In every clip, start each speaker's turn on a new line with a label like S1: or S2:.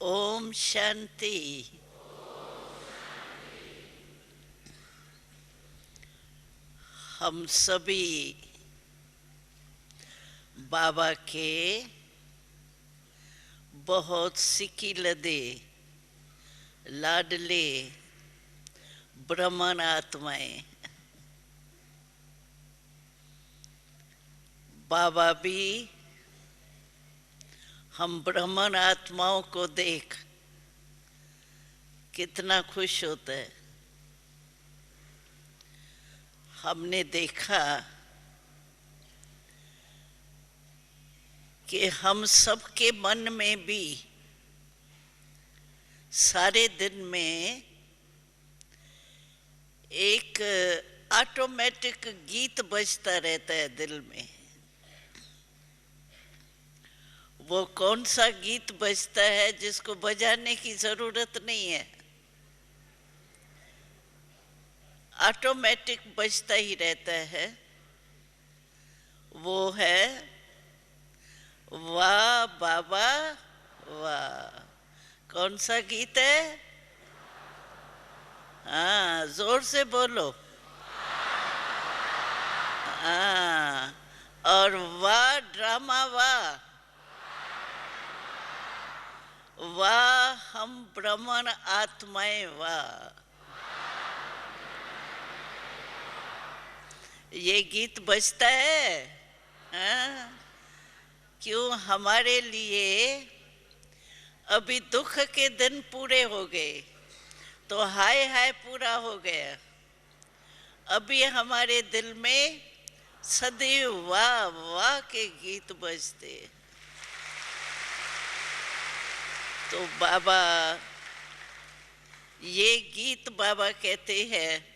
S1: ओम शांति। हम सभी बाबा के बहुत सिकिलदे लाडले ब्रह्मन आत्माएं। बाबा भी हम ब्रह्मन आत्माओं को देख कितना खुश होता है। हमने देखा कि हम सबके मन में भी सारे दिन में एक ऑटोमेटिक गीत बजता रहता है दिल में। वो कौन सा गीत बजता है जिसको बजाने की जरूरत नहीं है, ऑटोमेटिक बजता ही रहता है। वो है वाह बाबा वाह। कौन सा गीत है? हाँ, जोर से बोलो। हाँ, और वाह ड्रामा वाह। वाह हम ब्रह्मन आत्माएं वाह। ये गीत बजता है। हाँ? क्यों? हमारे लिए अभी दुख के दिन पूरे हो गए तो हाय हाय पूरा हो गया। अभी हमारे दिल में सदैव वाह वाह के गीत बजते। तो बाबा, ये गीत बाबा कहते हैं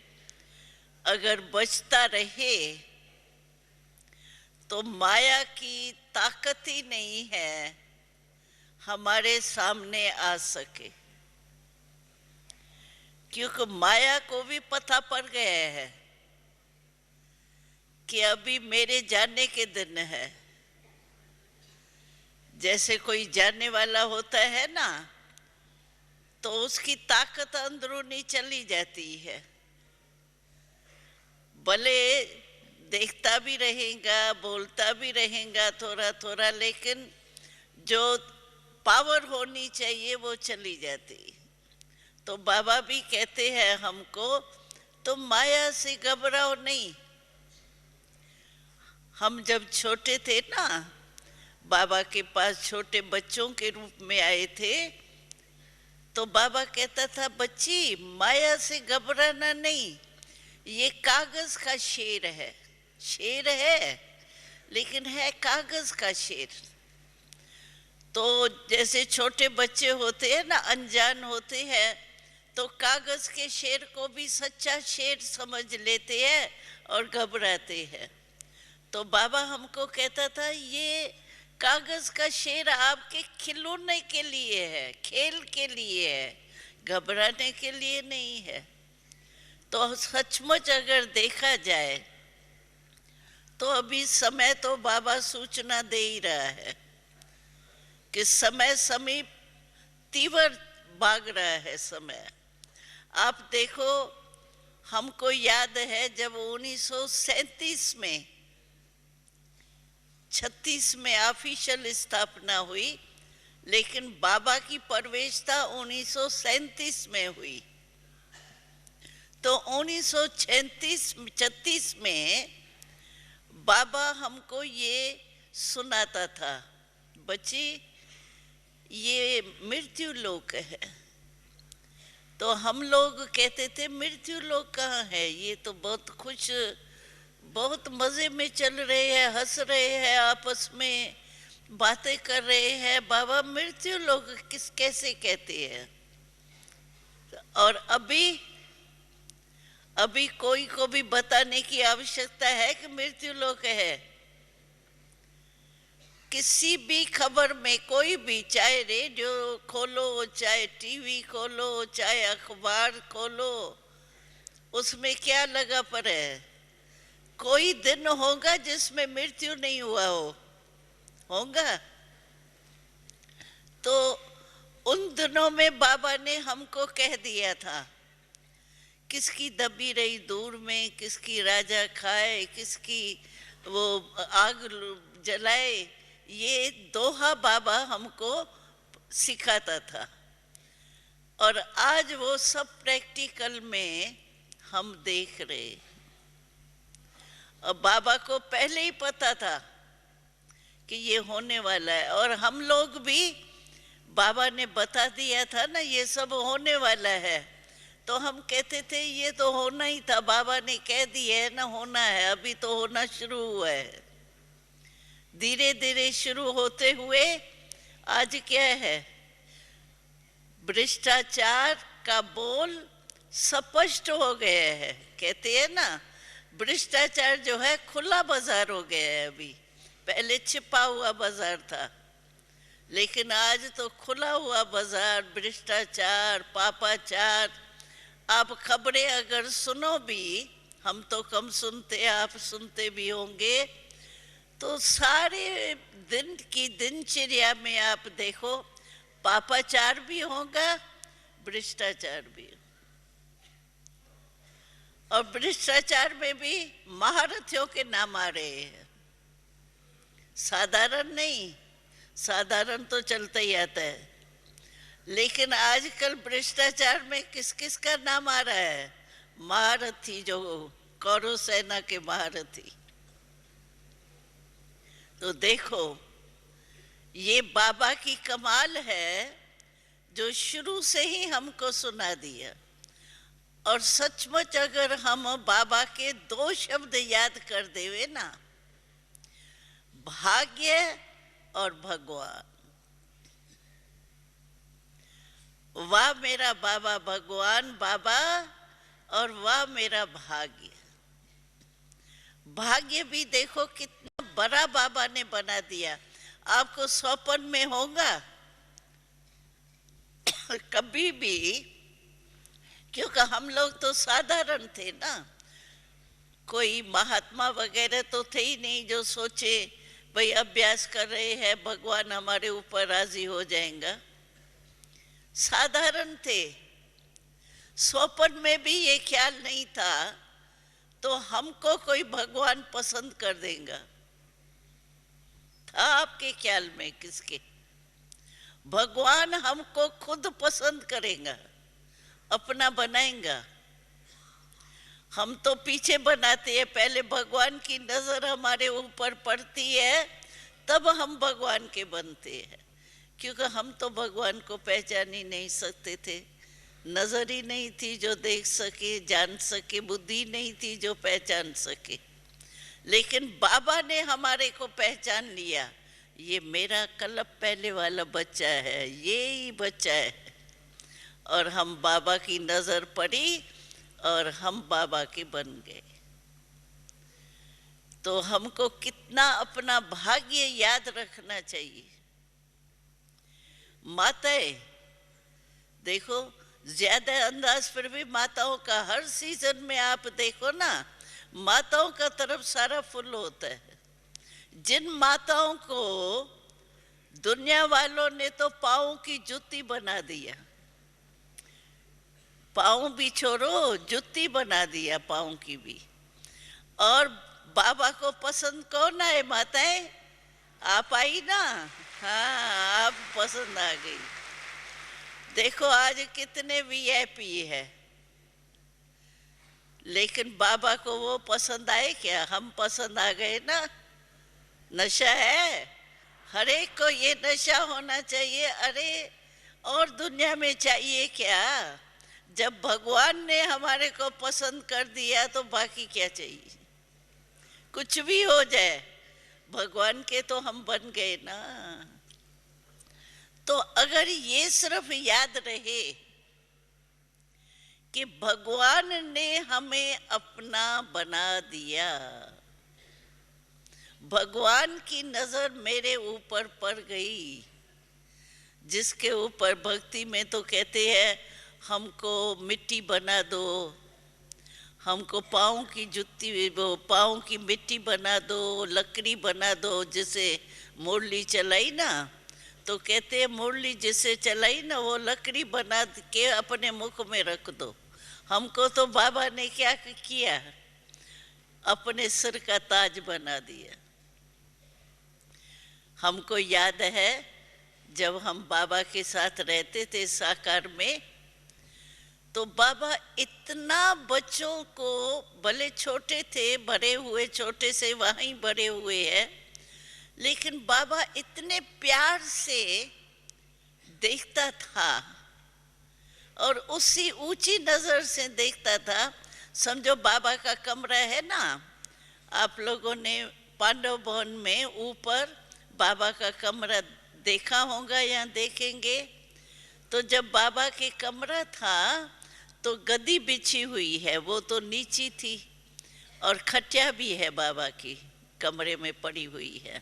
S1: अगर बजता रहे तो माया की ताकत ही नहीं है हमारे सामने आ सके। क्योंकि माया को भी पता पड़ गया है कि अभी मेरे जाने के दिन है। जैसे कोई जाने वाला होता है ना, तो उसकी ताकत अंदरूनी चली जाती है। भले देखता भी रहेगा, बोलता भी रहेगा थोड़ा थोड़ा, लेकिन जो पावर होनी चाहिए वो चली जाती। तो बाबा भी कहते हैं हमको, तुम माया से घबराओ नहीं। हम जब छोटे थे ना, बाबा के पास छोटे बच्चों के रूप में आए थे, तो बाबा कहता था बच्ची माया से घबराना नहीं, ये कागज का शेर है। शेर है लेकिन है कागज का शेर। तो जैसे छोटे बच्चे होते हैं ना, अनजान होते हैं, तो कागज के शेर को भी सच्चा शेर समझ लेते हैं और घबराते हैं। तो बाबा हमको कहता था ये कागज का शेर आपके खिलौने के लिए है, खेल के लिए है, घबराने के लिए नहीं है। तो सचमुच अगर देखा जाए तो अभी समय तो बाबा सूचना दे ही रहा है कि समय समीप तीव्र भाग रहा है समय। आप देखो, हमको याद है जब 1937 में 36 में ऑफिशियल स्थापना हुई, लेकिन बाबा की प्रवेशता 1937 में हुई। तो 1936 में बाबा हमको ये सुनाता था, बच्ची ये मृत्यु लोक है। तो हम लोग कहते थे मृत्यु लोक कहाँ है? ये तो बहुत खुश, बहुत मजे में चल रहे हैं, हंस रहे हैं, आपस में बातें कर रहे हैं। बाबा मृत्यु लोक किस कैसे कहते हैं? और अभी कोई को भी बताने की आवश्यकता है कि मृत्यु लोक है? किसी भी खबर में कोई भी, चाहे रेडियो खोलो, चाहे टीवी खोलो, चाहे अखबार खोलो, उसमें क्या लगा पर है? कोई दिन होगा जिसमें मृत्यु नहीं हुआ होगा। तो उन उन दिनों में बाबा ने हमको कह दिया था, किसकी दबी रही दूर में, किसकी राजा खाए, किसकी वो आग जलाए, ये दोहा बाबा हमको सिखाता था। और आज वो सब प्रैक्टिकल में हम देख रहे। अब बाबा को पहले ही पता था कि ये होने वाला है, और हम लोग भी, बाबा ने बता दिया था ना ये सब होने वाला है, तो हम कहते थे ये तो होना ही था, बाबा ने कह दिया है ना होना है, अभी तो होना शुरू हुआ है। धीरे धीरे शुरू होते हुए आज क्या है, भ्रष्टाचार का बोल स्पष्ट हो गया है। कहते हैं ना, भ्रष्टाचार जो है खुला बाजार हो गया है। अभी पहले छिपा हुआ बाजार था, लेकिन आज तो खुला हुआ बाजार, भ्रष्टाचार, पापाचार। आप खबरें अगर सुनो भी, हम तो कम सुनते, आप सुनते भी होंगे, तो सारे दिन की दिनचर्या में आप देखो, पापाचार भी होगा, भ्रष्टाचार भी। और भ्रष्टाचार में भी महारथियों के नाम आ रहे हैं, साधारण नहीं, साधारण तो चलता ही आता है, लेकिन आजकल भ्रष्टाचार में किस किस का नाम आ रहा है, महारथी, जो कौरव सेना के महारथी। तो देखो, ये बाबा की कमाल है जो शुरू से ही हमको सुना दिया। और सचमुच अगर हम बाबा के दो शब्द याद कर देवे ना, भाग्य और भगवान। वाह मेरा बाबा भगवान बाबा, और वाह मेरा भाग्य। भाग्य भी देखो कितना बड़ा बाबा ने बना दिया। आपको स्वप्न में होगा कभी भी, क्योंकि हम लोग तो साधारण थे ना, कोई महात्मा वगैरह तो थे ही नहीं जो सोचे भाई अभ्यास कर रहे हैं भगवान हमारे ऊपर राजी हो जाएगा। साधारण थे, स्वप्न में भी ये ख्याल नहीं था तो हमको कोई भगवान पसंद कर देगा। था आपके ख्याल में किसके? भगवान हमको खुद पसंद करेगा, अपना बनाएगा। हम तो पीछे बनाते हैं, पहले भगवान की नजर हमारे ऊपर पड़ती है तब हम भगवान के बनते हैं, क्योंकि हम तो भगवान को पहचान ही नहीं सकते थे। नजर ही नहीं थी जो देख सके, जान सके, बुद्धि नहीं थी जो पहचान सके। लेकिन बाबा ने हमारे को पहचान लिया, ये मेरा कलप पहले वाला बच्चा है, ये ही बच्चा है। और हम बाबा की नजर पड़ी और हम बाबा के बन गए। तो हमको कितना अपना भाग्य याद रखना चाहिए। माताएं देखो, ज्यादा अंदाज पर भी माताओं का हर सीजन में आप देखो ना, माताओं का तरफ सारा फुल होता है। जिन माताओं को दुनिया वालों ने तो पाँव की जूती बना दिया, पाँव भी छोड़ो जूती बना दिया पाँव की भी। और बाबा को पसंद कौन आए? माताएं आप आई ना, हाँ आप पसंद आ गई। देखो आज कितने वीआईपी है, लेकिन बाबा को वो पसंद आए क्या? हम पसंद आ गए ना। नशा है, हर एक को ये नशा होना चाहिए। अरे और दुनिया में चाहिए क्या? जब भगवान ने हमारे को पसंद कर दिया तो बाकी क्या चाहिए? कुछ भी हो जाए, भगवान के तो हम बन गए ना। तो अगर ये सिर्फ याद रहे कि भगवान ने हमें अपना बना दिया, भगवान की नजर मेरे ऊपर पड़ गई, जिसके ऊपर भक्ति में तो कहते हैं हमको मिट्टी बना दो, हमको पाँव की जुत्ती, वो पाँव की मिट्टी बना दो, लकड़ी बना दो, जिसे मुरली चलाई ना तो कहते हैं मुरली जिसे चलाई ना वो लकड़ी बना के अपने मुख में रख दो। हमको तो बाबा ने क्या किया, अपने सिर का ताज बना दिया। हमको याद है जब हम बाबा के साथ रहते थे साकार में, तो बाबा इतना बच्चों को, भले छोटे थे, भरे हुए छोटे से वहीं भरे हुए हैं, लेकिन बाबा इतने प्यार से देखता था और उसी ऊंची नजर से देखता था। समझो बाबा का कमरा है ना, आप लोगों ने पांडव भवन में ऊपर बाबा का कमरा देखा होगा या देखेंगे। तो जब बाबा के कमरा था तो गद्दी बिछी हुई है, वो तो नीची थी, और खटिया भी है बाबा की कमरे में पड़ी हुई है।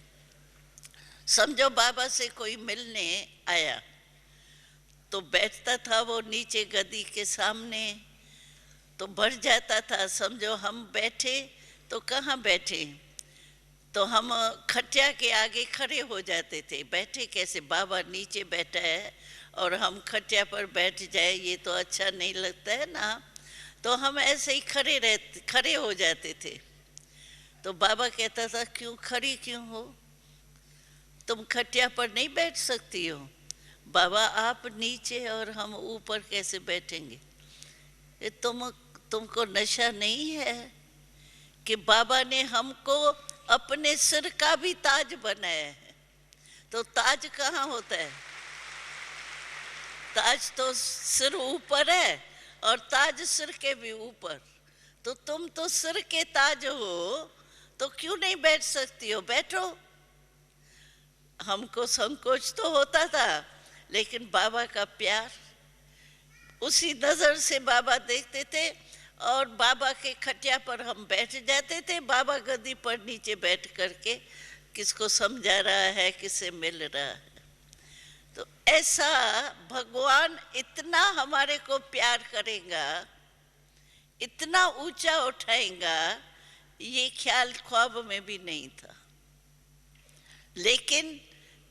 S1: समझो बाबा से कोई मिलने आया तो बैठता था वो नीचे गद्दी के सामने, तो बढ़ जाता था। समझो हम बैठे तो कहाँ बैठे, तो हम खटिया के आगे खड़े हो जाते थे। बैठे कैसे, बाबा नीचे बैठा है और हम खटिया पर बैठ जाए, ये तो अच्छा नहीं लगता है ना। तो हम ऐसे ही खड़े हो जाते थे। तो बाबा कहता था क्यों खड़ी क्यों हो, तुम खटिया पर नहीं बैठ सकती हो। बाबा आप नीचे और हम ऊपर कैसे बैठेंगे, ये तुमको नशा नहीं है कि बाबा ने हमको अपने सिर का भी ताज बनाया है। तो ताज कहाँ होता है, ताज तो सिर ऊपर है और ताज सिर के भी ऊपर। तो तुम तो सिर के ताज हो, तो क्यों नहीं बैठ सकती हो, बैठो। हमको संकोच तो होता था, लेकिन बाबा का प्यार, उसी नजर से बाबा देखते थे और बाबा के खटिया पर हम बैठ जाते थे। बाबा गद्दी पर नीचे बैठ करके किसको समझा रहा है, किससे मिल रहा है। तो ऐसा भगवान इतना हमारे को प्यार करेगा, इतना ऊंचा उठाएगा, ये ख्याल ख्वाब में भी नहीं था। लेकिन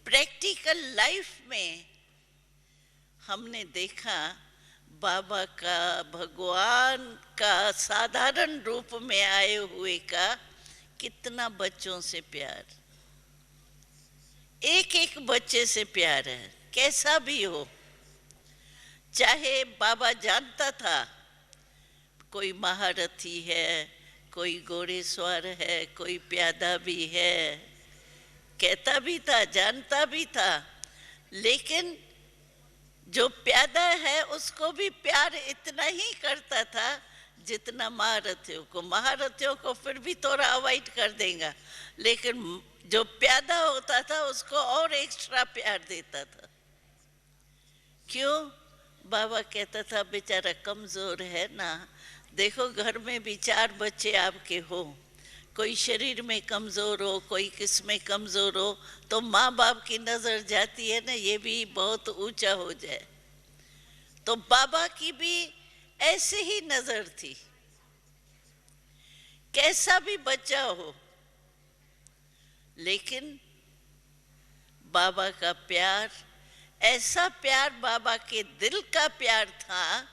S1: प्रैक्टिकल लाइफ में हमने देखा बाबा का, भगवान का साधारण रूप में आए हुए का कितना बच्चों से प्यार, एक एक बच्चे से प्यार है, कैसा भी हो। चाहे बाबा जानता था कोई महारथी है, कोई घोड़े सवार है, कोई प्यादा भी है, कहता भी था, जानता भी था, लेकिन जो प्यादा है उसको भी प्यार इतना ही करता था जितना महारथियों को। महारथियों को फिर भी थोड़ा अवॉइड कर देगा, लेकिन जो प्यादा होता था उसको और एक्स्ट्रा प्यार देता था। क्यों? बाबा कहता था बेचारा कमजोर है ना, देखो घर में भी 4 बच्चे आपके हो, कोई शरीर में कमजोर हो, कोई किस में कमजोर हो, तो माँ बाप की नजर जाती है ना, ये भी बहुत ऊंचा हो जाए। तो बाबा की भी ऐसे ही नजर थी, कैसा भी बच्चा हो, लेकिन बाबा का प्यार, ऐसा प्यार बाबा के दिल का प्यार था,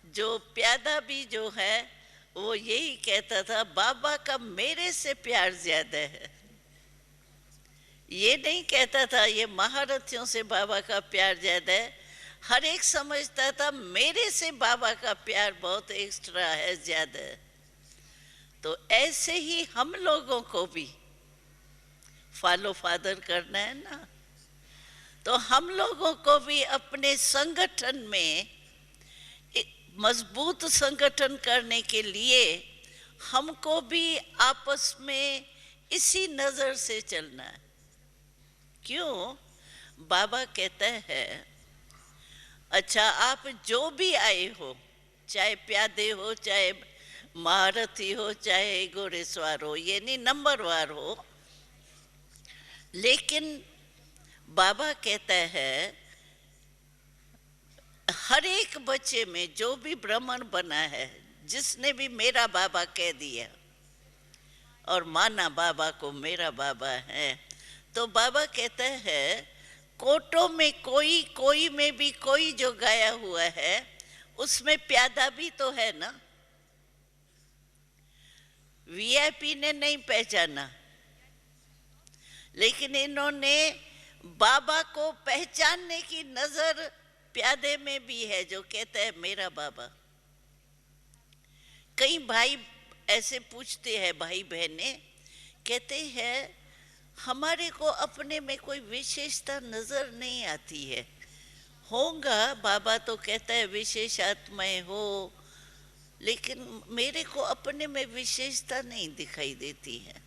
S1: जो प्यादा भी जो है वो यही कहता था बाबा का मेरे से प्यार ज्यादा है। ये नहीं कहता था ये महारथियों से बाबा का प्यार ज्यादा है, हर एक समझता था मेरे से बाबा का प्यार बहुत एक्स्ट्रा है, ज्यादा है। तो ऐसे ही हम लोगों को भी फॉलो फादर करना है ना, तो हम लोगों को भी अपने संगठन में, मजबूत संगठन करने के लिए हमको भी आपस में इसी नजर से चलना है। क्यों? बाबा कहता है अच्छा आप जो भी आए हो, चाहे प्यादे हो, चाहे महारथी हो, चाहे घोड़े सवार हो, ये नहीं नंबरवार हो, लेकिन बाबा कहता है हर एक बच्चे में जो भी ब्राह्मण बना है, जिसने भी मेरा बाबा कह दिया और माना बाबा को मेरा बाबा है, तो बाबा कहता है कोटों में कोई, कोई में भी कोई जो गाया हुआ है उसमें प्यादा भी तो है ना। वीआईपी ने नहीं पहचाना, लेकिन इन्होंने बाबा को पहचानने की नजर प्यादे में भी है, जो कहता है मेरा बाबा। कई भाई ऐसे पूछते हैं, भाई बहने कहते हैं हमारे को अपने में कोई विशेषता नजर नहीं आती है। होगा, बाबा तो कहता है विशेष आत्माएं हो, लेकिन मेरे को अपने में विशेषता नहीं दिखाई देती है।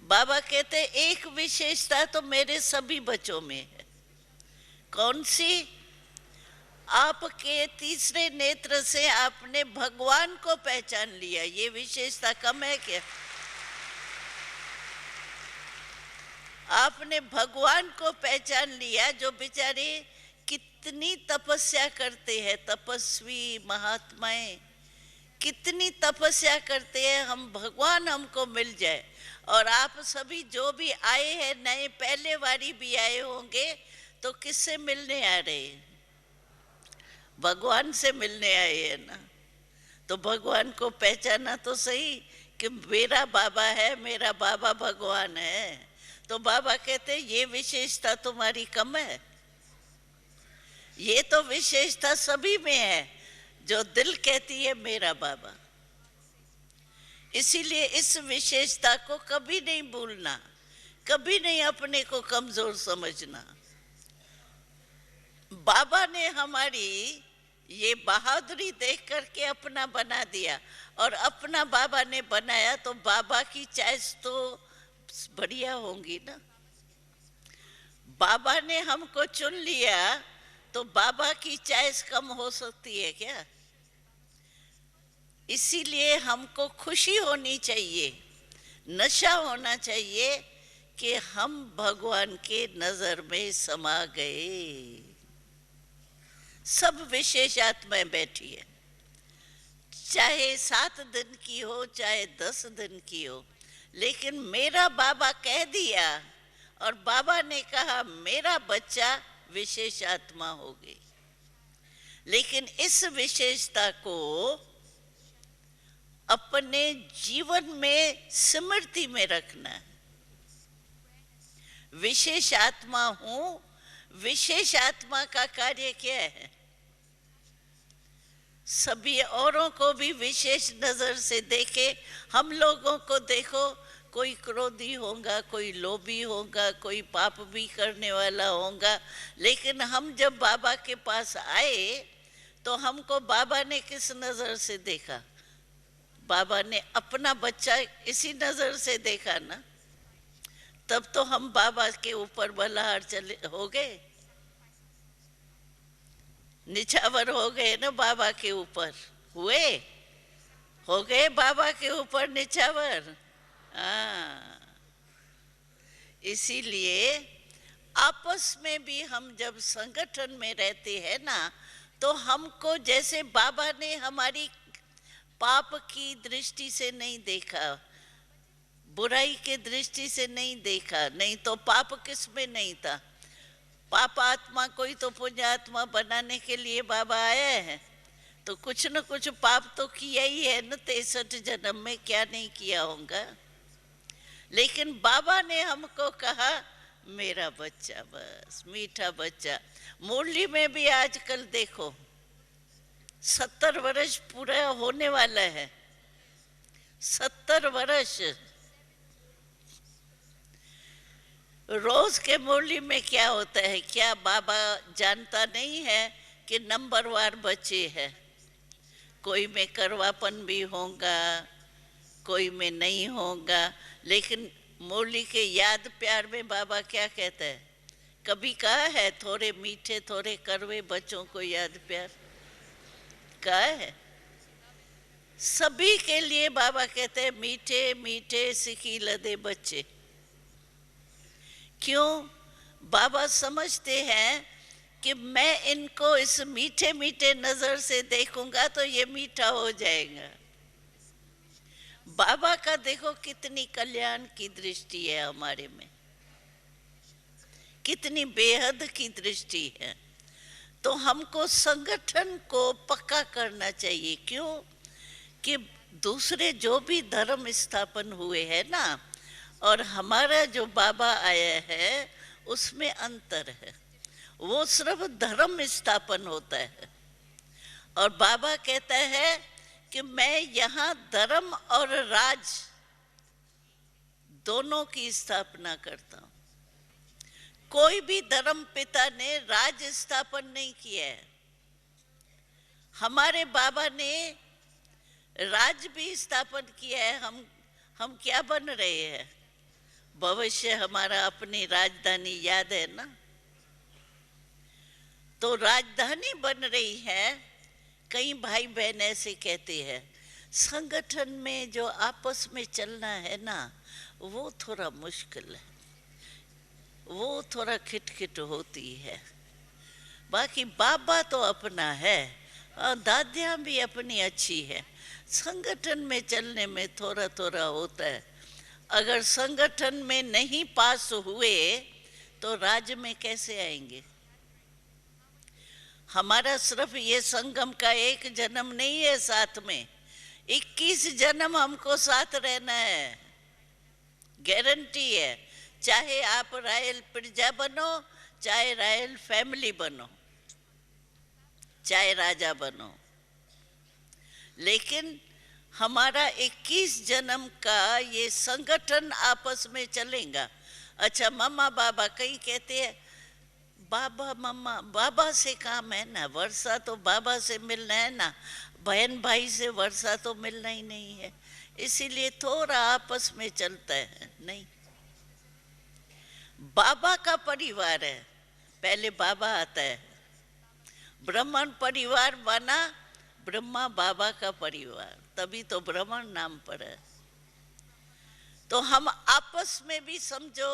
S1: बाबा कहते हैं एक विशेषता तो मेरे सभी बच्चों में है। कौन सी? आपके तीसरे नेत्र से आपने भगवान को पहचान लिया। ये विशेषता कम है क्या? आपने भगवान को पहचान लिया, जो बेचारे कितनी तपस्या करते हैं। तपस्वी महात्माएं कितनी तपस्या करते हैं, हम भगवान हमको मिल जाए। और आप सभी जो भी आए हैं नए, पहले बारी भी आए होंगे, तो किससे मिलने आ रहे हैं? भगवान से मिलने आए हैं ना। तो भगवान को पहचाना तो सही कि मेरा बाबा है, मेरा बाबा भगवान है। तो बाबा कहते ये विशेषता तुम्हारी कम है। ये तो विशेषता सभी में है, जो दिल कहती है मेरा बाबा। इसीलिए इस विशेषता को कभी नहीं भूलना, कभी नहीं अपने को कमजोर समझना। बाबा ने हमारी ये बहादुरी देख करके अपना बना दिया, और अपना बाबा ने बनाया तो बाबा की चॉइस तो बढ़िया होंगी ना। बाबा ने हमको चुन लिया तो बाबा की चॉइस कम हो सकती है क्या? इसीलिए हमको खुशी होनी चाहिए, नशा होना चाहिए कि हम भगवान के नजर में समा गए। सब विशेष आत्माएं बैठी है, चाहे 7 दिन की हो, चाहे 10 दिन की हो, लेकिन मेरा बाबा कह दिया और बाबा ने कहा मेरा बच्चा विशेष आत्मा हो गई। लेकिन इस विशेषता को अपने जीवन में स्मृति में रखना है। विशेष आत्मा हूं, विशेष आत्मा का कार्य क्या है? सभी औरों को भी विशेष नजर से देखे। हम लोगों को देखो, कोई क्रोधी होगा, कोई लोभी होगा, कोई पाप भी करने वाला होगा, लेकिन हम जब बाबा के पास आए तो हमको बाबा ने किस नजर से देखा? बाबा ने अपना बच्चा इसी नजर से देखा ना। तब तो हम बाबा के ऊपर बलहार चले हो गए, निछावर हो गए ना बाबा के ऊपर। हुए, हो गए बाबा के ऊपर निछावर। इसीलिए आपस में भी हम जब संगठन में रहते हैं ना, तो हमको जैसे बाबा ने हमारी पाप की दृष्टि से नहीं देखा, बुराई के दृष्टि से नहीं देखा, नहीं तो पाप किस में नहीं था। पाप आत्मा कोई तो पुण्य आत्मा बनाने के लिए बाबा आया है, तो कुछ न कुछ पाप तो किया ही है न। 63 जन्म में क्या नहीं किया होगा। लेकिन बाबा ने हमको कहा मेरा बच्चा, बस मीठा बच्चा। मुरली में भी आजकल देखो 70 वर्ष पूरा होने वाला है। 70 वर्ष। रोज के मुरली में क्या होता है? क्या बाबा जानता नहीं है कि नंबरवार बच्चे हैं? कोई में करवापन भी होगा, कोई में नहीं होगा, लेकिन मुरली के याद प्यार में बाबा क्या कहता है? कभी कहा है थोड़े मीठे थोड़े कड़वे बच्चों को याद प्यार? कहा है? सभी के लिए बाबा कहते हैं मीठे मीठे सिकी लदे बच्चे। क्यों? बाबा समझते हैं कि मैं इनको इस मीठे मीठे नजर से देखूंगा तो ये मीठा हो जाएगा। बाबा का देखो कितनी कल्याण की दृष्टि है हमारे में, कितनी बेहद की दृष्टि है। तो हमको संगठन को पक्का करना चाहिए। क्यों कि दूसरे जो भी धर्म स्थापन हुए हैं ना, और हमारा जो बाबा आया है उसमें अंतर है। वो सिर्फ धर्म स्थापन होता है, और बाबा कहता है कि मैं यहाँ धर्म और राज दोनों की स्थापना करता हूँ। कोई भी धर्म पिता ने राज स्थापन नहीं किया है। हमारे बाबा ने राज भी स्थापन किया है। हम क्या बन रहे हैं? भविष्य हमारा अपनी राजधानी याद है ना? तो राजधानी बन रही है। कई भाई बहन ऐसे कहते हैं संगठन में जो आपस में चलना है ना, वो थोड़ा मुश्किल है, वो थोड़ा खिटखिट होती है। बाकी बाबा तो अपना है और दादियाँ भी अपनी अच्छी है। संगठन में चलने में थोड़ा थोड़ा होता है। अगर संगठन में नहीं पास हुए तो राज्य में कैसे आएंगे? हमारा सिर्फ ये संगम का एक जन्म नहीं है, साथ में 21 जन्म हमको साथ रहना है, गारंटी है। चाहे आप रॉयल प्रजा बनो, चाहे रॉयल फैमिली बनो, चाहे राजा बनो, लेकिन हमारा 21 जन्म का ये संगठन आपस में चलेगा। अच्छा, मम्मा बाबा कई कहते हैं बाबा मम्मा, बाबा से काम है ना, वर्षा तो बाबा से मिलना है ना, बहन भाई से वर्षा तो मिलना ही नहीं है, इसीलिए थोड़ा आपस में चलता है। नहीं, बाबा का परिवार है, पहले बाबा आता है। ब्राह्मण परिवार बना, ब्रह्मा बाबा का परिवार, तभी तो ब्राह्मण नाम पड़ा। तो हम आपस में भी समझो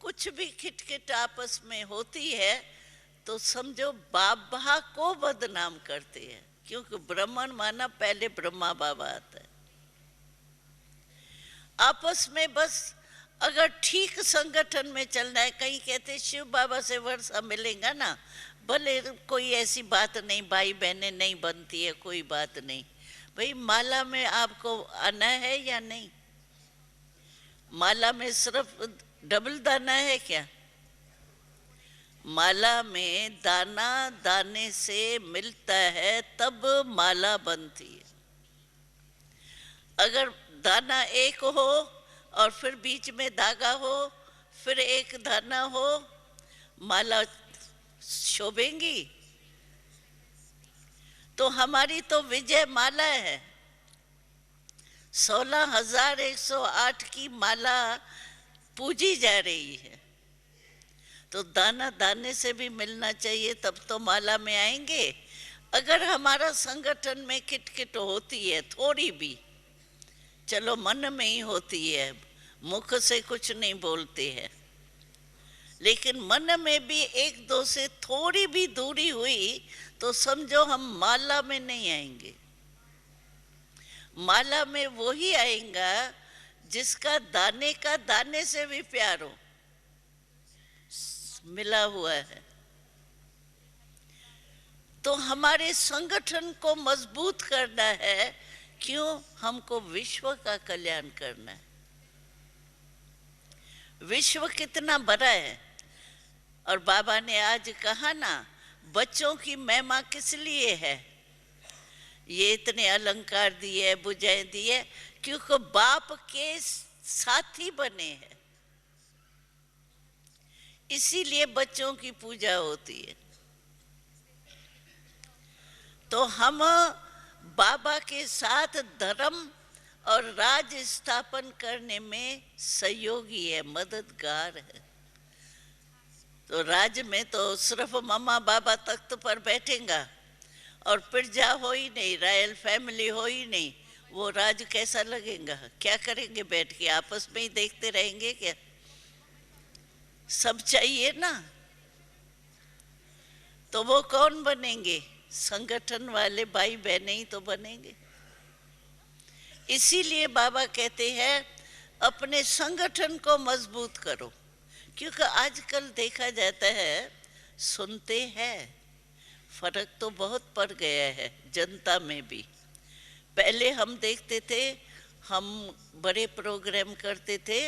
S1: कुछ भी खिटखिट आपस में होती है तो समझो बाबा को बदनाम करते हैं, क्योंकि ब्राह्मण माना पहले ब्रह्मा बाबा आता है। आपस में बस अगर ठीक संगठन में चलना है, कहीं कहते शिव बाबा से वर्षा मिलेगा ना, भले कोई ऐसी बात नहीं, भाई बहनें नहीं बनती है, कोई बात नहीं। भाई माला में आपको आना है या नहीं? माला में सिर्फ डबल दाना है क्या? माला में दाना दाने से मिलता है तब माला बनती है। अगर दाना एक हो और फिर बीच में धागा हो, फिर एक दाना हो, माला शोभेंगी? तो हमारी तो विजय माला है। 16,108 की माला पूजी जा रही है। तो दाना दाने से भी मिलना चाहिए, तब तो माला में आएंगे। अगर हमारा संगठन में किटकिट होती है थोड़ी भी, चलो मन में ही होती है, मुख से कुछ नहीं बोलते हैं, लेकिन मन में भी एक दो से थोड़ी भी दूरी हुई तो समझो हम माला में नहीं आएंगे। माला में वो ही आएगा जिसका दाने का दाने से भी प्यार हो, मिला हुआ है। तो हमारे संगठन को मजबूत करना है। क्यों? हमको विश्व का कल्याण करना है। विश्व कितना बड़ा है, और बाबा ने आज कहा ना, बच्चों की महिमा किस लिए है? ये इतने अलंकार दिए, बुझाएं दिए, क्योंकि बाप के साथी बने हैं, इसीलिए बच्चों की पूजा होती है। तो हम बाबा के साथ धर्म और राज स्थापन करने में सहयोगी है, मददगार है। तो राज में तो सिर्फ मम्मा बाबा तख्त पर बैठेगा और प्रजा हो ही नहीं, रॉयल फैमिली हो ही नहीं, वो राज कैसा लगेगा? क्या करेंगे बैठ के? आपस में ही देखते रहेंगे क्या? सब चाहिए ना। तो वो कौन बनेंगे? संगठन वाले भाई बहने ही तो बनेंगे। इसीलिए बाबा कहते हैं अपने संगठन को मजबूत करो। क्योंकि आजकल देखा जाता है, सुनते हैं, फर्क तो बहुत पड़ गया है जनता में भी। पहले हम देखते थे, हम बड़े प्रोग्राम करते थे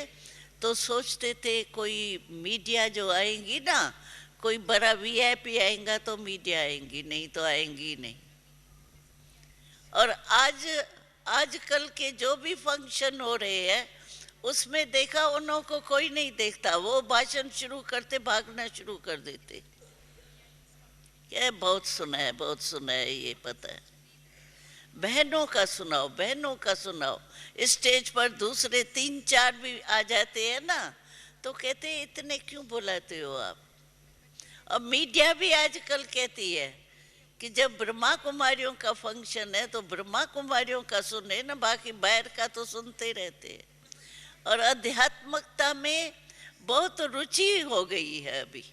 S1: तो सोचते थे कोई मीडिया जो आएंगी ना, कोई बड़ा वीआईपी आएगा तो मीडिया आएंगी, नहीं तो आएंगी नहीं। और आजकल के जो भी फंक्शन हो रहे हैं उसमें देखा उन्हों को कोई नहीं देखता, वो भाषण शुरू करते भागना शुरू कर देते। क्या बहुत सुना है, बहुत सुना है, ये पता है। बहनों का सुनाओ, बहनों का सुनाओ। स्टेज पर दूसरे 3-4 भी आ जाते हैं ना, तो कहते हैं इतने क्यों बुलाते हो आप। अब मीडिया भी आजकल कहती है कि जब ब्रह्मा कुमारियों का फंक्शन है तो ब्रह्मा कुमारियों का सुने ना, बाकी बाहर का तो सुनते रहते हैं। और आध्यात्मिकता में बहुत रुचि हो गई है अभी।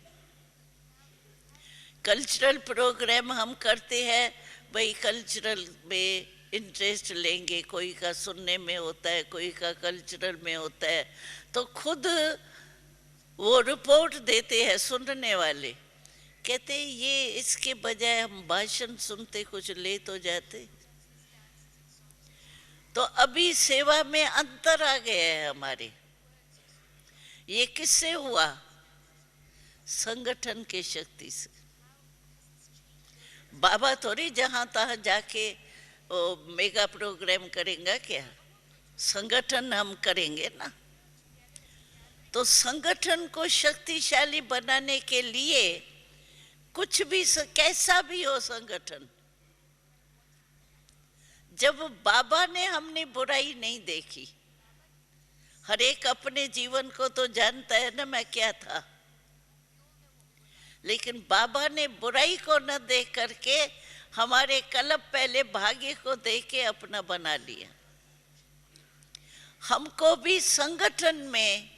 S1: कल्चरल प्रोग्राम हम करते हैं, भाई कल्चरल में इंटरेस्ट लेंगे, कोई का सुनने में होता है, कोई का कल्चरल में होता है, तो खुद वो रिपोर्ट देते हैं सुनने वाले, कहते ये इसके बजाय हम भाषण सुनते कुछ ले तो जाते। तो अभी सेवा में अंतर आ गया है हमारे। ये किससे हुआ? संगठन के शक्ति से। बाबा थोड़ी जहां तहां जाके मेगा प्रोग्राम करेंगे, क्या संगठन हम करेंगे ना। तो संगठन को शक्तिशाली बनाने के लिए कुछ भी कैसा भी हो संगठन, जब बाबा ने हमने बुराई नहीं देखी, हर एक अपने जीवन को तो जानता है ना मैं क्या था, लेकिन बाबा ने बुराई को न देख करके हमारे कल्प पहले भाग्य को देख के अपना बना लिया। हमको भी संगठन में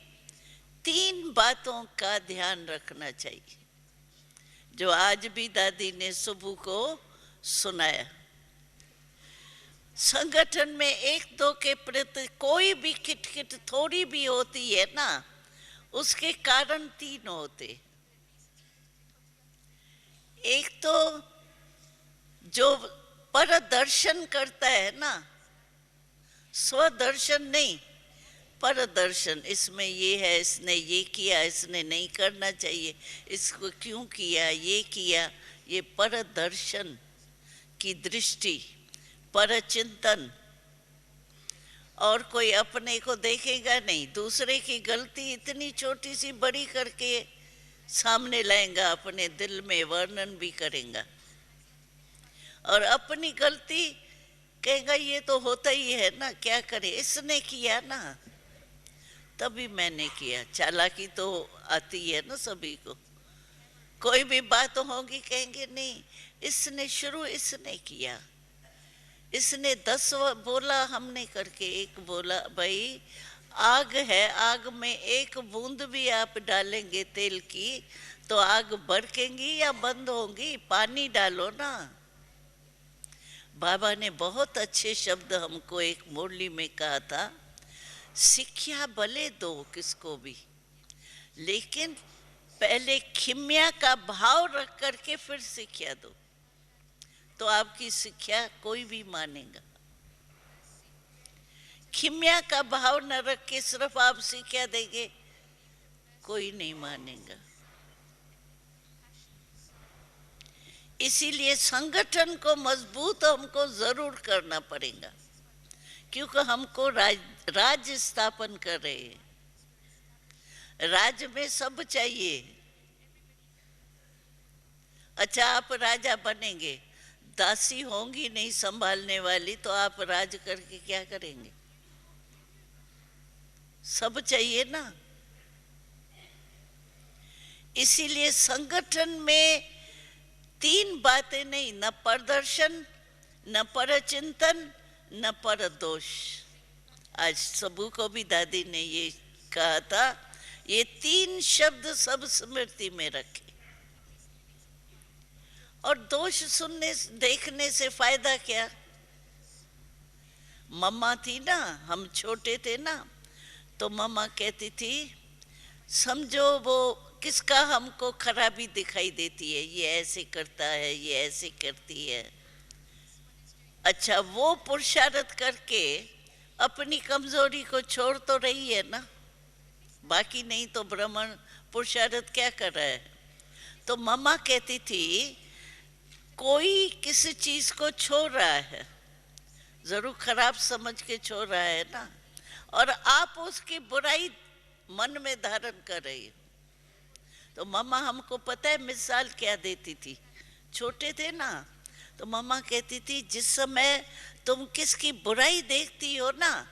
S1: 3 बातों का ध्यान रखना चाहिए, जो आज भी दादी ने सुबह को सुनाया। संगठन में 1-2 के प्रति कोई भी खिटखिट थोड़ी भी होती है ना, उसके कारण 3 होते। एक तो जो परदर्शन करता है ना, स्वदर्शन नहीं, परदर्शन, इसमें ये है, इसने ये किया, इसने नहीं करना चाहिए, इसको क्यों किया, ये किया, ये परदर्शन की दृष्टि, परचिंतन। और कोई अपने को देखेगा नहीं, दूसरे की गलती इतनी छोटी सी बड़ी करके सामने लाएगा, अपने दिल में वर्णन भी करेगा, और अपनी गलती कहेगा ये तो होता ही है ना, क्या करे, इसने किया ना तभी मैंने किया। चालाकी तो आती है ना सभी को। कोई भी बात होगी कहेंगे नहीं इसने शुरू, इसने किया, इसने 10 बोला, हमने करके 1 बोला। भाई आग है, आग में 1 बूंद भी आप डालेंगे तेल की तो आग भड़केंगी या बंद होंगी? पानी डालो ना। बाबा ने बहुत अच्छे शब्द हमको एक मुरली में कहा था, शिक्षा भले दो किसको भी, लेकिन पहले खिम्या का भाव रख करके फिर शिक्षा दो, तो आपकी शिक्षा कोई भी मानेगा। खिम्या का भाव न रख के सिर्फ आप शिक्षा देंगे, कोई नहीं मानेगा। इसीलिए संगठन को मजबूत हमको जरूर करना पड़ेगा, क्योंकि हमको राज्य स्थापन कर रहे हैं। राज्य में सब चाहिए। अच्छा आप राजा बनेंगे, दासी होंगी नहीं संभालने वाली, तो आप राज करके क्या करेंगे? सब चाहिए ना। इसीलिए संगठन में 3 बातें नहीं, न प्रदर्शन, न परचिंतन, न परदोष। आज सबू को भी दादी ने ये कहा था, ये 3 शब्द सब स्मृति में रखे। और दोष सुनने देखने से फायदा क्या? मम्मा थी ना, हम छोटे थे ना, तो मम्मा कहती थी समझो वो किसका हमको खराबी दिखाई देती है, ये ऐसे करता है, ये ऐसे करती है। अच्छा, वो पुरुषार्थ करके अपनी कमजोरी को छोड़ तो रही है ना, बाकी नहीं तो ब्राह्मण पुरुषार्थ क्या कर रहा है। तो मम्मा कहती थी कोई किसी चीज को छोड़ रहा है, जरूर खराब समझ के छोड़ रहा है ना, और आप उसकी बुराई मन में धारण कर रही हो। तो मम्मा हमको पता है मिसाल क्या देती थी, छोटे थे ना, तो मम्मा कहती थी जिस समय तुम किसकी बुराई देखती हो ना,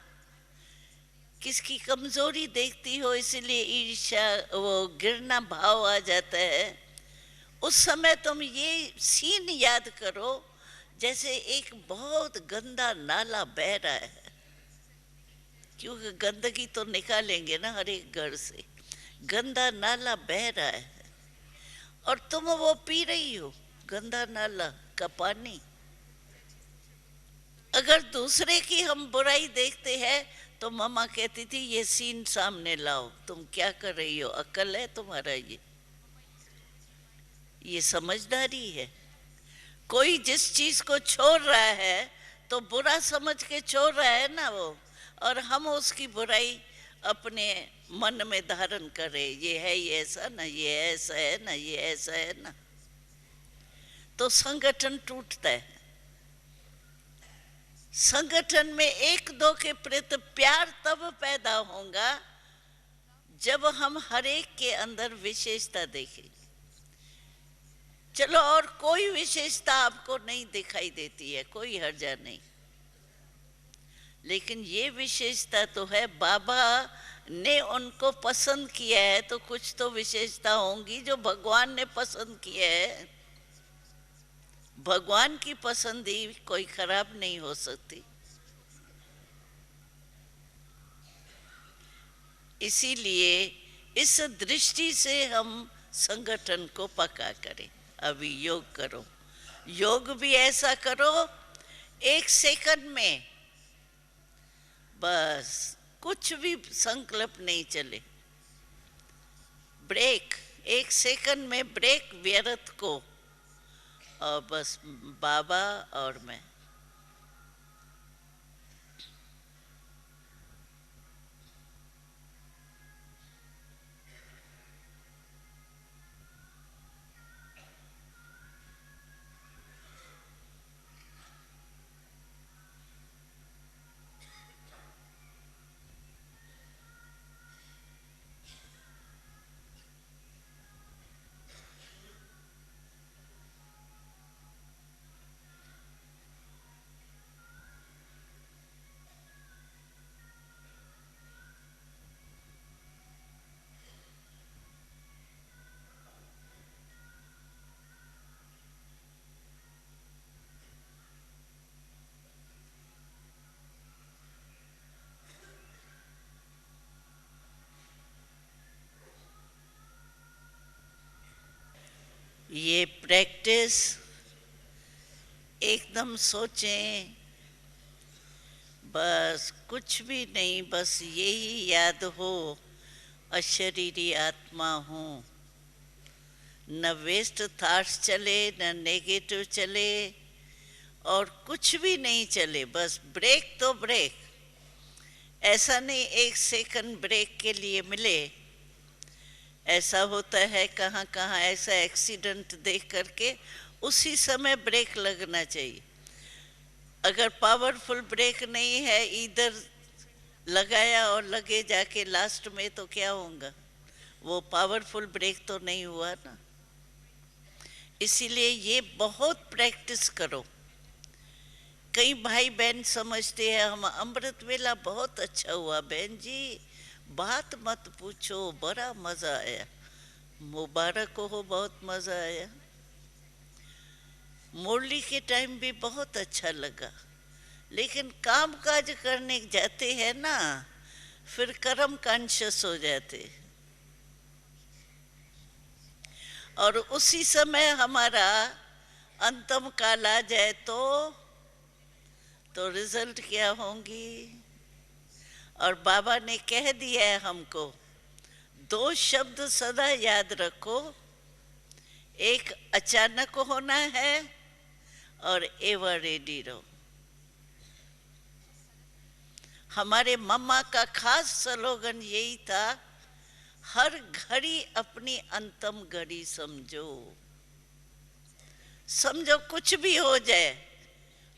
S1: किसकी कमजोरी देखती हो, इसलिए ईर्ष्या वो घृणा भाव आ जाता है, उस समय तुम ये सीन याद करो जैसे एक बहुत गंदा नाला बह रहा है, क्योंकि गंदगी तो निकालेंगे ना हर एक घर से, गंदा नाला बह रहा है और तुम वो पी रही हो गंदा नाला का पानी। अगर दूसरे की हम बुराई देखते हैं तो मम्मा कहती थी ये सीन सामने लाओ, तुम क्या कर रही हो, अक्ल है तुम्हारा, ये समझदारी है। कोई जिस चीज को छोड़ रहा है तो बुरा समझ के छोड़ रहा है ना वो, और हम उसकी बुराई अपने मन में धारण कर रहे, ये है ये ऐसा ना, ये ऐसा है ना, ये ऐसा है ना, तो संगठन टूटता है। संगठन में एक दो के प्रति प्यार तब पैदा होगा जब हम हर एक के अंदर विशेषता देखेंगे। चलो और कोई विशेषता आपको नहीं दिखाई देती है, कोई हर्जा नहीं, लेकिन ये विशेषता तो है, बाबा ने उनको पसंद किया है तो कुछ तो विशेषता होंगी जो भगवान ने पसंद किया है। भगवान की पसंदी कोई खराब नहीं हो सकती। इसीलिए इस दृष्टि से हम संगठन को पक्का करें। अभी योग करो, योग भी ऐसा करो 1 सेकंड में, बस कुछ भी संकल्प नहीं चले, ब्रेक 1 सेकंड में ब्रेक व्यर्थ को, और बस बाबा और मैं। ये प्रैक्टिस एकदम सोचें, बस कुछ भी नहीं, बस यही याद हो अशरीरी आत्मा हूँ, न वेस्ट थॉट्स चले, न नेगेटिव चले, और कुछ भी नहीं चले, बस ब्रेक तो ब्रेक। ऐसा नहीं 1 सेकंड ब्रेक के लिए मिले, ऐसा होता है कहाँ कहाँ ऐसा एक्सीडेंट देख करके उसी समय ब्रेक लगना चाहिए। अगर पावरफुल ब्रेक नहीं है, इधर लगाया और लगे जाके लास्ट में, तो क्या होगा, वो पावरफुल ब्रेक तो नहीं हुआ ना। इसीलिए ये बहुत प्रैक्टिस करो। कई भाई बहन समझते हैं हम अमृत वेला बहुत अच्छा हुआ बहन जी, बात मत पूछो, बड़ा मजा आया, मुबारक हो, बहुत मजा आया। मुरली के टाइम भी बहुत अच्छा लगा, लेकिन काम काज करने जाते हैं ना, फिर कर्म कॉन्शियस हो जाते, और उसी समय हमारा अंतम काल आ जाए तो रिजल्ट क्या होंगी। और बाबा ने कह दिया है हमको, दो शब्द सदा याद रखो, एक अचानक होना है और एवर रेडी रहो। हमारे मम्मा का खास स्लोगन यही था, हर घड़ी अपनी अंतिम घड़ी समझो। समझो कुछ भी हो जाए,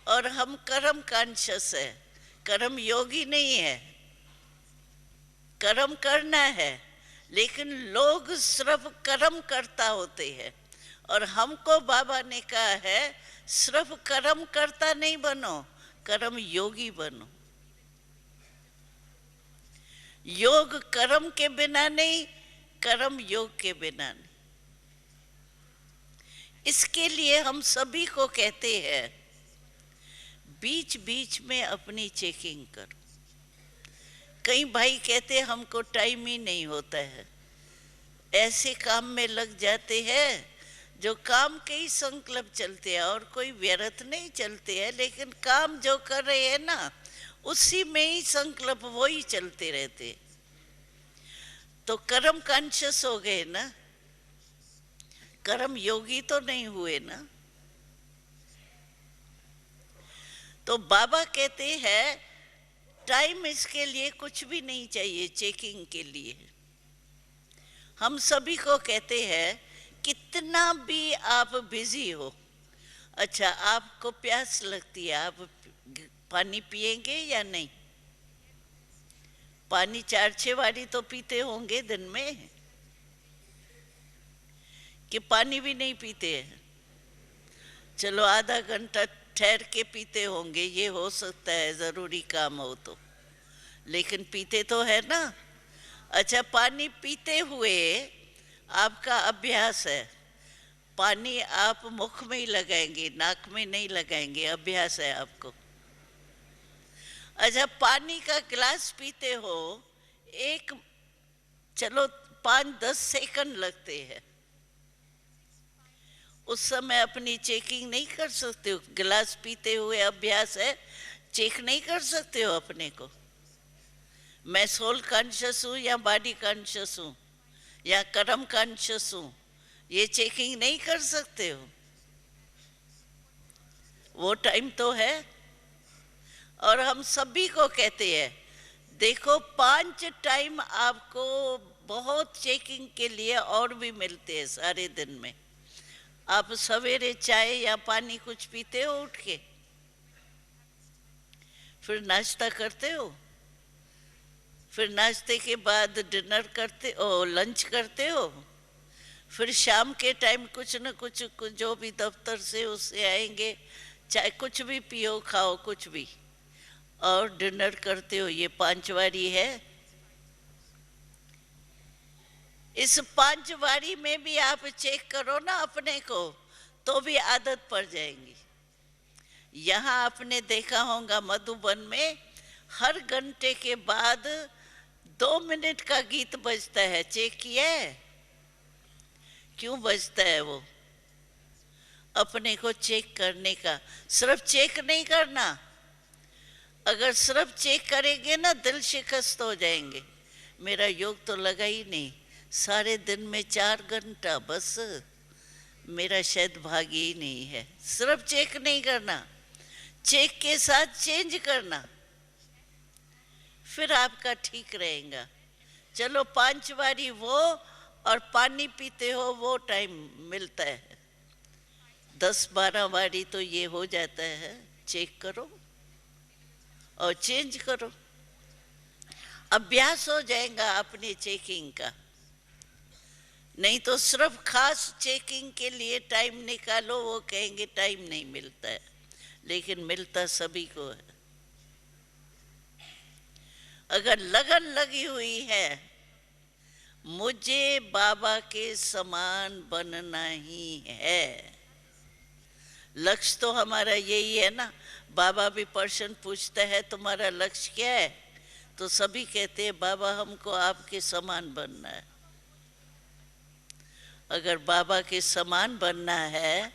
S1: और हम कर्म कॉन्शियस है, कर्म योगी नहीं है। कर्म करना है, लेकिन लोग सिर्फ कर्म करता होते हैं, और हमको बाबा ने कहा है सिर्फ कर्म करता नहीं बनो, कर्म योगी बनो। योग कर्म के बिना नहीं, कर्म योग के बिना नहीं। इसके लिए हम सभी को कहते हैं, बीच बीच में अपनी चेकिंग करो। कई भाई कहते हमको टाइम ही नहीं होता है, ऐसे काम में लग जाते हैं जो काम के ही संकल्प चलते हैं, और कोई व्यर्थ नहीं चलते हैं, लेकिन काम जो कर रहे हैं ना, उसी में ही संकल्प वो ही चलते रहते। तो कर्म कॉन्शियस हो गए ना, कर्म योगी तो नहीं हुए ना। तो बाबा कहते हैं टाइम इसके लिए कुछ भी नहीं चाहिए, चेकिंग के लिए। हम सभी को कहते हैं कितना भी आप बिजी हो, अच्छा आपको प्यास लगती है, आप पानी पिएंगे या नहीं? पानी 4-6 बारी तो पीते होंगे दिन में, कि पानी भी नहीं पीते हैं? चलो आधा घंटा ठहर के पीते होंगे, ये हो सकता है जरूरी काम हो तो, लेकिन पीते तो है ना। अच्छा, पानी पीते हुए आपका अभ्यास है, पानी आप मुख में ही लगाएंगे, नाक में नहीं लगाएंगे, अभ्यास है आपको। अच्छा, पानी का गिलास पीते हो, एक चलो 5-10 सेकंड लगते हैं, उस समय अपनी चेकिंग नहीं कर सकते हो? गिलास पीते हुए अभ्यास है, चेक नहीं कर सकते हो अपने को? मैं सोल कॉन्शियस हूँ या बॉडी कॉन्शियस हूँ या कर्म कॉन्शियस हूँ, ये चेकिंग नहीं कर सकते हो। वो टाइम तो है। और हम सभी को कहते हैं, देखो 5 टाइम आपको बहुत चेकिंग के लिए और भी मिलते हैं सारे दिन में। आप सवेरे चाय या पानी कुछ पीते हो उठ के, फिर नाश्ता करते हो, फिर नाश्ते के बाद डिनर करते हो, लंच करते हो, फिर शाम के टाइम कुछ न कुछ जो भी दफ्तर से उससे आएंगे, चाहे कुछ भी पियो खाओ कुछ भी, और डिनर करते हो। ये 5 बारी है। इस 5 बारी में भी आप चेक करो ना अपने को, तो भी आदत पड़ जाएंगी। यहाँ आपने देखा होगा मधुबन में हर घंटे के बाद 2 मिनट का गीत बजता है, चेक किया है? क्यों बजता है वो? अपने को चेक करने का। सिर्फ चेक नहीं करना, अगर सिर्फ चेक करेंगे ना दिल शिकस्त हो जाएंगे। मेरा योग तो लगा ही नहीं, सारे दिन में 4 घंटा बस, मेरा शायद भाग्य ही नहीं है। सिर्फ चेक नहीं करना, चेक के साथ चेंज करना, फिर आपका ठीक रहेगा। चलो 5 बारी वो, और पानी पीते हो वो टाइम मिलता है, 10-12 बारी तो ये हो जाता है। चेक करो और चेंज करो, अभ्यास हो जाएगा अपनी चेकिंग का। नहीं तो सिर्फ खास चेकिंग के लिए टाइम निकालो, वो कहेंगे टाइम नहीं मिलता है, लेकिन मिलता सभी को है। अगर लगन लगी हुई है, मुझे बाबा के समान बनना ही है, लक्ष्य तो हमारा यही है ना। बाबा भी प्रश्न पूछता है तुम्हारा लक्ष्य क्या है, तो सभी कहते हैं बाबा हमको आपके समान बनना है। अगर बाबा के समान बनना है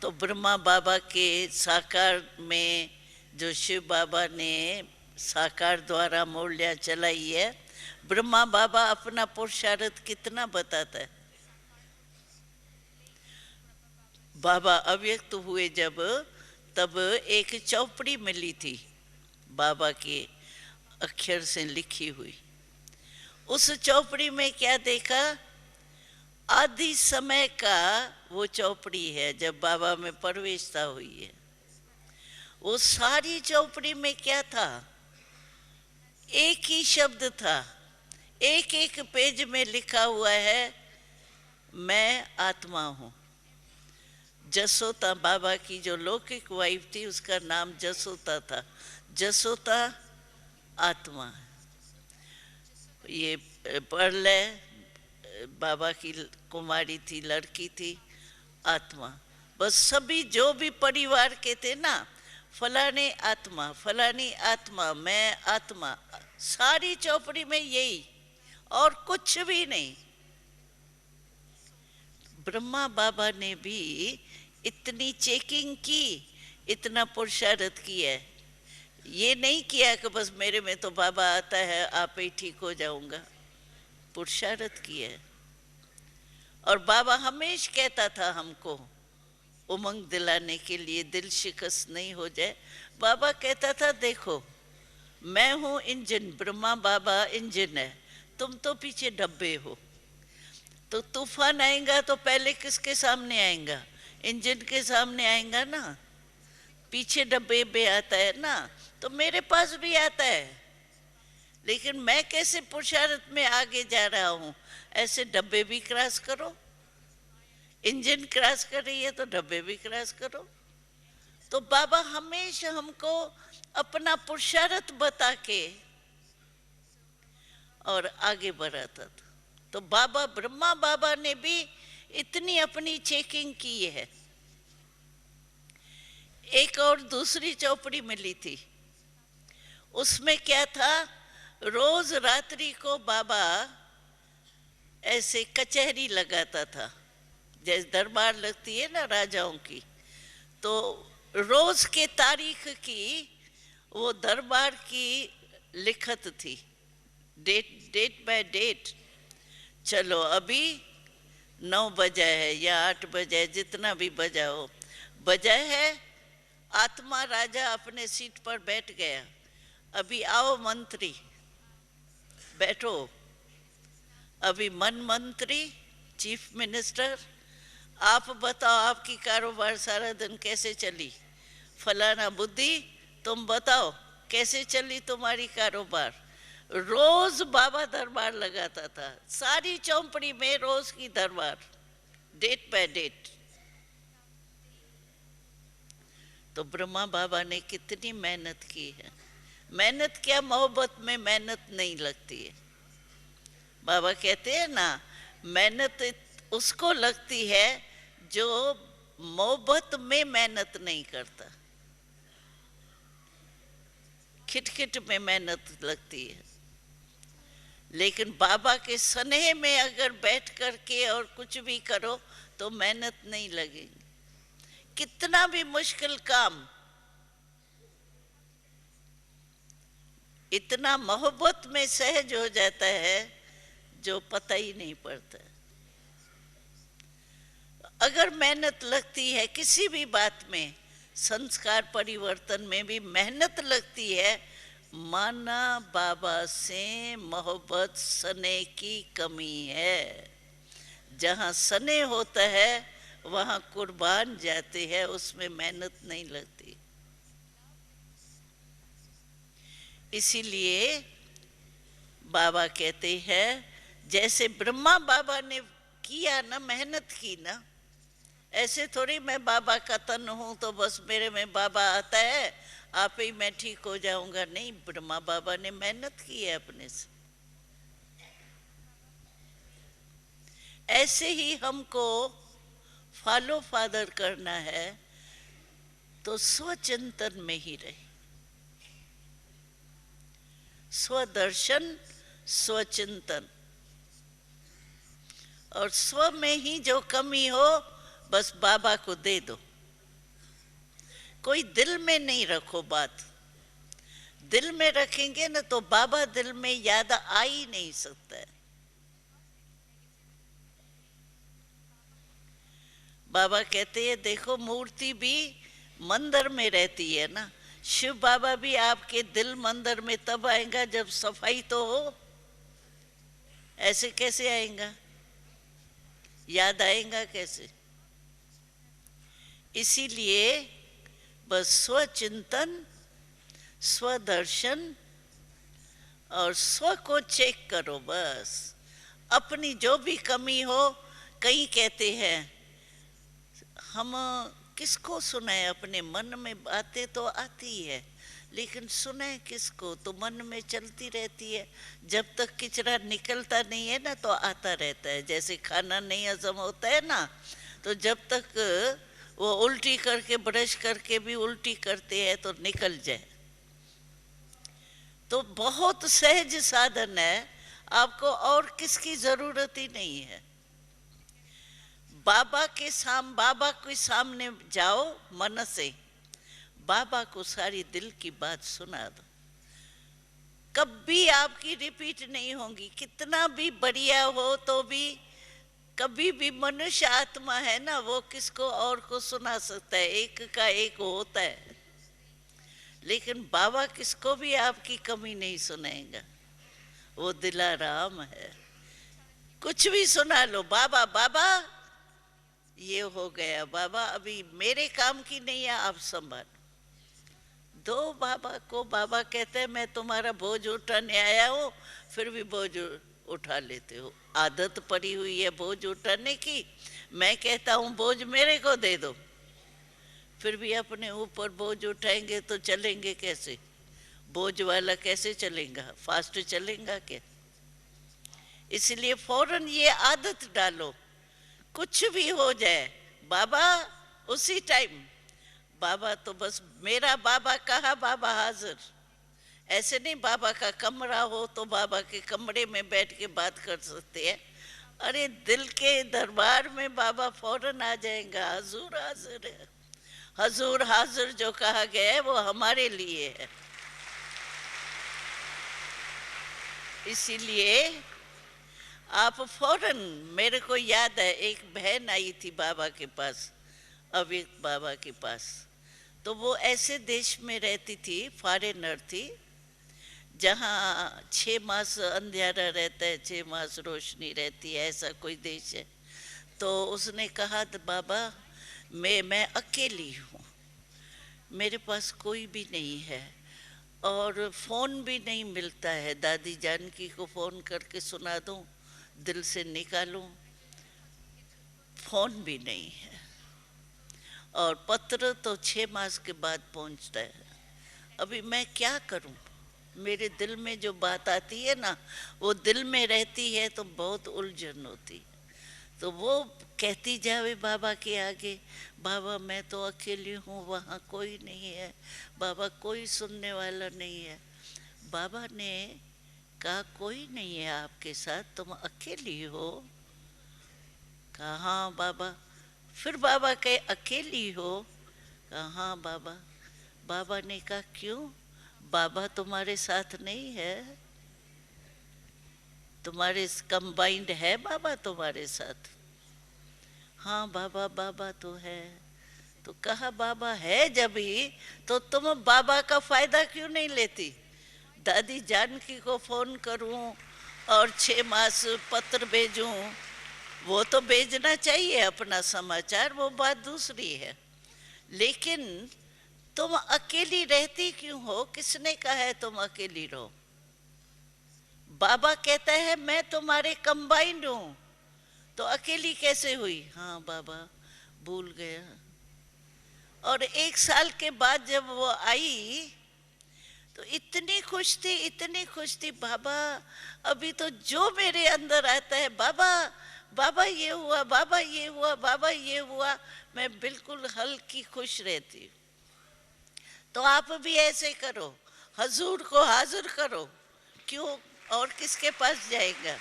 S1: तो ब्रह्मा बाबा के साकार में जो शिव बाबा ने साकार द्वारा मूर्तियाँ चलाई है, ब्रह्मा बाबा अपना पुरुषार्थ कितना बताता है। बाबा अव्यक्त हुए जब, तब एक चौपड़ी मिली थी बाबा के अक्षर से लिखी हुई। उस चौपड़ी में क्या देखा, आदि समय का वो चौपड़ी है जब बाबा में प्रवेशता हुई है। वो सारी चौपड़ी में क्या था, एक ही शब्द था, एक एक पेज में लिखा हुआ है, मैं आत्मा हूँ। जसोता बाबा की जो लौकिक वाइफ थी उसका नाम जसोता था। जसोता आत्मा है। ये प्रलय बाबा की कुमारी थी, लड़की थी, आत्मा। बस सभी जो भी परिवार के थे ना, फलाने आत्मा, फलानी आत्मा, मैं आत्मा, सारी चौपड़ी में यही और कुछ भी नहीं। ब्रह्मा बाबा ने भी इतनी चेकिंग की, इतना पुरुषार्थ किया है। ये नहीं किया कि बस मेरे में तो बाबा आता है आप ही ठीक हो जाऊंगा। पुरुषार्थ किया है। और बाबा हमेश कहता था हमको उमंग दिलाने के लिए, दिल शिकस्त नहीं हो जाए। बाबा कहता था देखो मैं हूँ इंजन, ब्रह्मा बाबा इंजन है, तुम तो पीछे डब्बे हो। तो तूफान आएगा तो पहले किसके सामने आएगा, इंजन के सामने आएगा ना, पीछे डब्बे में आता है ना। तो मेरे पास भी आता है, लेकिन मैं कैसे पुरुषार्थ में आगे जा रहा हूँ, ऐसे डब्बे भी क्रॉस करो। इंजन क्रॉस कर रही है तो डब्बे भी क्रॉस करो। तो बाबा हमेशा हमको अपना पुरुषार्थ बता के और आगे बढ़ाता था। तो बाबा ब्रह्मा बाबा ने भी इतनी अपनी चेकिंग की है। एक और दूसरी चौपड़ी मिली थी, उसमें क्या था, रोज रात्रि को बाबा ऐसे कचहरी लगाता था, जैसे दरबार लगती है ना राजाओं की। तो रोज के तारीख की वो दरबार की लिखत थी, डेट बाय डेट। चलो अभी 9 बजा है या 8 बजा है, जितना भी बजा हो, बजा है, आत्मा राजा अपने सीट पर बैठ गया, अभी आओ मंत्री बैठो, अभी मन मंत्री, चीफ मिनिस्टर, आप बताओ आपकी कारोबार सारा दिन कैसे चली, फलाना बुद्धि तुम बताओ कैसे चली तुम्हारी कारोबार। रोज बाबा दरबार लगाता था, सारी चौपड़ी में रोज की दरबार, डेट बाय डेट। तो ब्रह्मा बाबा ने कितनी मेहनत की है। मेहनत क्या, मोहब्बत में मेहनत नहीं लगती है। बाबा कहते हैं ना, मेहनत उसको लगती है जो मोहब्बत में मेहनत नहीं करता, खिटखिट में मेहनत लगती है। लेकिन बाबा के स्नेह में अगर बैठ करके और कुछ भी करो तो मेहनत नहीं लगेगी। कितना भी मुश्किल काम इतना मोहब्बत में सहज हो जाता है जो पता ही नहीं पड़ता। अगर मेहनत लगती है किसी भी बात में, संस्कार परिवर्तन में भी मेहनत लगती है, माना बाबा से मोहब्बत स्नेह की कमी है। जहाँ स्नेह होता है वहाँ कुर्बान जाते हैं, उसमें मेहनत नहीं लगती। इसीलिए बाबा कहते हैं जैसे ब्रह्मा बाबा ने किया ना, मेहनत की ना, ऐसे थोड़ी मैं बाबा का तन हूँ तो बस मेरे में बाबा आता है आप ही मैं ठीक हो जाऊंगा। नहीं, ब्रह्मा बाबा ने मेहनत की है अपने से। ऐसे ही हमको फॉलो फादर करना है तो स्वचिंतन में ही रहे, स्वदर्शन स्वचिंतन, और स्व में ही जो कमी हो बस बाबा को दे दो। कोई दिल में नहीं रखो बात, दिल में रखेंगे ना तो बाबा दिल में याद आ ही नहीं सकता है। बाबा कहते हैं देखो मूर्ति भी मंदिर में रहती है ना, शिव बाबा भी आपके दिल मंदिर में तब आएगा जब सफाई तो हो। ऐसे कैसे आएगा, याद आएगा कैसे? इसीलिए बस स्वचिंतन, स्वदर्शन और स्व को चेक करो। बस अपनी जो भी कमी हो, कई कहते हैं हम किसको सुनाए, अपने मन में बातें तो आती है लेकिन सुने किसको, तो मन में चलती रहती है। जब तक किचरा निकलता नहीं है ना तो आता रहता है। जैसे खाना नहीं हजम होता है ना, तो जब तक वो उल्टी करके ब्रश करके भी उल्टी करते हैं तो निकल जाए। तो बहुत सहज साधन है, आपको और किसकी जरूरत ही नहीं है। बाबा के सामने जाओ मन से, बाबा को सारी दिल की बात सुना दो, कभी आपकी रिपीट नहीं होगी। कितना भी बढ़िया हो तो भी कभी भी मनुष्य आत्मा है ना, वो किसको और को सुना सकता है, एक का एक होता है। लेकिन बाबा किसको भी आपकी कमी नहीं सुनाएगा, वो दिलाराम है। कुछ भी सुना लो, बाबा बाबा ये हो गया, बाबा अभी मेरे काम की नहीं है, आप संभालो। दो बाबा को। बाबा कहते हैं मैं तुम्हारा बोझ उठाने आया हूँ, फिर भी बोझ उठा लेते हो। आदत पड़ी हुई है बोझ उठाने की। मैं कहता हूँ बोझ मेरे को दे दो, फिर भी अपने ऊपर बोझ उठाएंगे तो चलेंगे कैसे? बोझ वाला कैसे चलेगा, फास्ट चलेगा क्या? इसलिए फौरन ये आदत डालो, कुछ भी हो जाए बाबा उसी टाइम। बाबा तो बस मेरा बाबा कहा बाबा हाजिर। ऐसे नहीं बाबा का कमरा हो तो बाबा के कमरे में बैठ के बात कर सकते हैं। अरे दिल के दरबार में बाबा फौरन आ जाएगा, हजूर हाजिर है। हजूर हाजिर जो कहा गया है वो हमारे लिए है। इसीलिए आप फौरन, मेरे को याद है एक बहन आई थी बाबा के पास, अविक बाबा के पास। तो वो ऐसे देश में रहती थी, फॉरेनर थी, जहाँ 6 मास अंधेरा रहता है, 6 मास रोशनी रहती है, ऐसा कोई देश है। तो उसने कहा तो बाबा मैं अकेली हूँ, मेरे पास कोई भी नहीं है और फ़ोन भी नहीं मिलता है। दादी जानकी को फ़ोन करके सुना दूँ, दिल से निकालूं, फ़ोन भी नहीं है, और पत्र तो 6 मास के बाद पहुंचता है। अभी मैं क्या करूं? मेरे दिल में जो बात आती है ना, वो दिल में रहती है तो बहुत उलझन होती है। तो वो कहती जावे बाबा के आगे, बाबा मैं तो अकेली हूँ, वहाँ कोई नहीं है, बाबा कोई सुनने वाला नहीं है। बाबा ने कहा कोई नहीं है आपके साथ, तुम अकेली हो? कहा हाँ बाबा। फिर बाबा कहे अकेली हो? कहा हाँ बाबा। बाबा ने कहा क्यों? बाबा तुम्हारे साथ नहीं है? तुम्हारे कंबाइंड है बाबा तुम्हारे साथ? हाँ बाबा बाबा तो है। तो कहा बाबा है जब ही तो तुम बाबा का फायदा क्यों नहीं लेती? दादी जानकी को फोन करूं और 6 मास पत्र भेजूं, वो तो भेजना चाहिए अपना समाचार, वो बात दूसरी है। लेकिन तुम अकेली रहती क्यों हो? किसने कहा है तुम अकेली रहो? बाबा कहता है मैं तुम्हारे कंबाइंड हूं, तो अकेली कैसे हुई? हाँ बाबा भूल गया। और 1 साल के बाद जब वो आई तो इतनी खुश थी, इतनी खुश थी, बाबा अभी तो जो मेरे अंदर आता है, बाबा बाबा ये हुआ, बाबा ये हुआ, बाबा ये हुआ, मैं बिल्कुल हल्की खुश रहती। तो आप भी ऐसे करो, हजूर को हाजिर करो। क्यों और किसके पास जाएगा?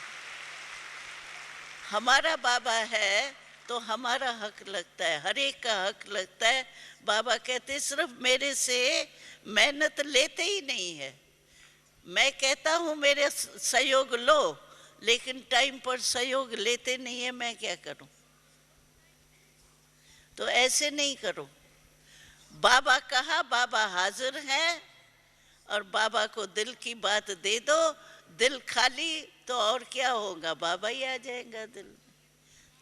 S1: हमारा बाबा है तो हमारा हक लगता है, हर एक का हक लगता है। बाबा कहते सिर्फ मेरे से मेहनत लेते ही नहीं है, मैं कहता हूँ मेरे सहयोग लो, लेकिन टाइम पर सहयोग लेते नहीं है, मैं क्या करूं? तो ऐसे नहीं करो। बाबा कहा, बाबा हाजिर है, और बाबा को दिल की बात दे दो, दिल खाली तो और क्या होगा, बाबा ही आ जाएगा दिल में।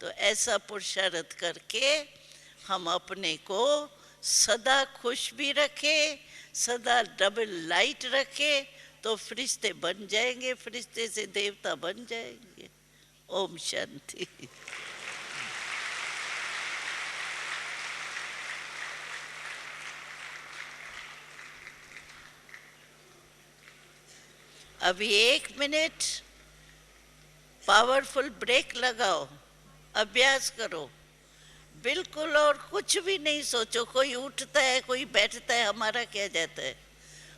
S1: तो ऐसा पुरुषार्थ करके हम अपने को सदा खुश भी रखें, सदा डबल लाइट रखें, तो फरिश्ते बन जाएंगे, फरिश्ते से देवता बन जाएंगे। ओम शांति। अभी 1 मिनट पावरफुल ब्रेक लगाओ, अभ्यास करो बिल्कुल, और कुछ भी नहीं सोचो। कोई उठता है, कोई बैठता है, हमारा क्या जाता है?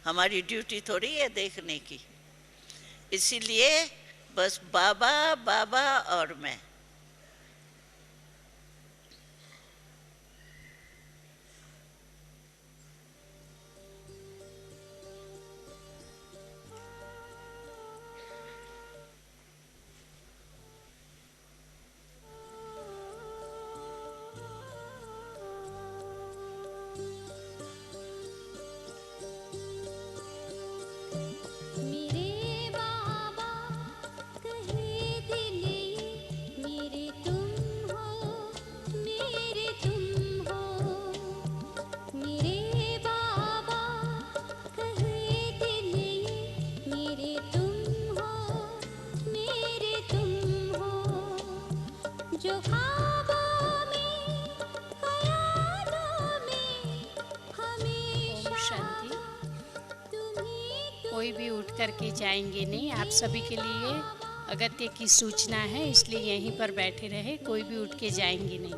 S1: हमारी ड्यूटी थोड़ी है देखने की। इसीलिए बस बाबा बाबा और मैं।
S2: कोई भी उठ करके जाएंगे नहीं। आप सभी के लिए अगत्य की सूचना है, इसलिए यहीं पर बैठे रहे, कोई भी उठ के जाएंगे नहीं।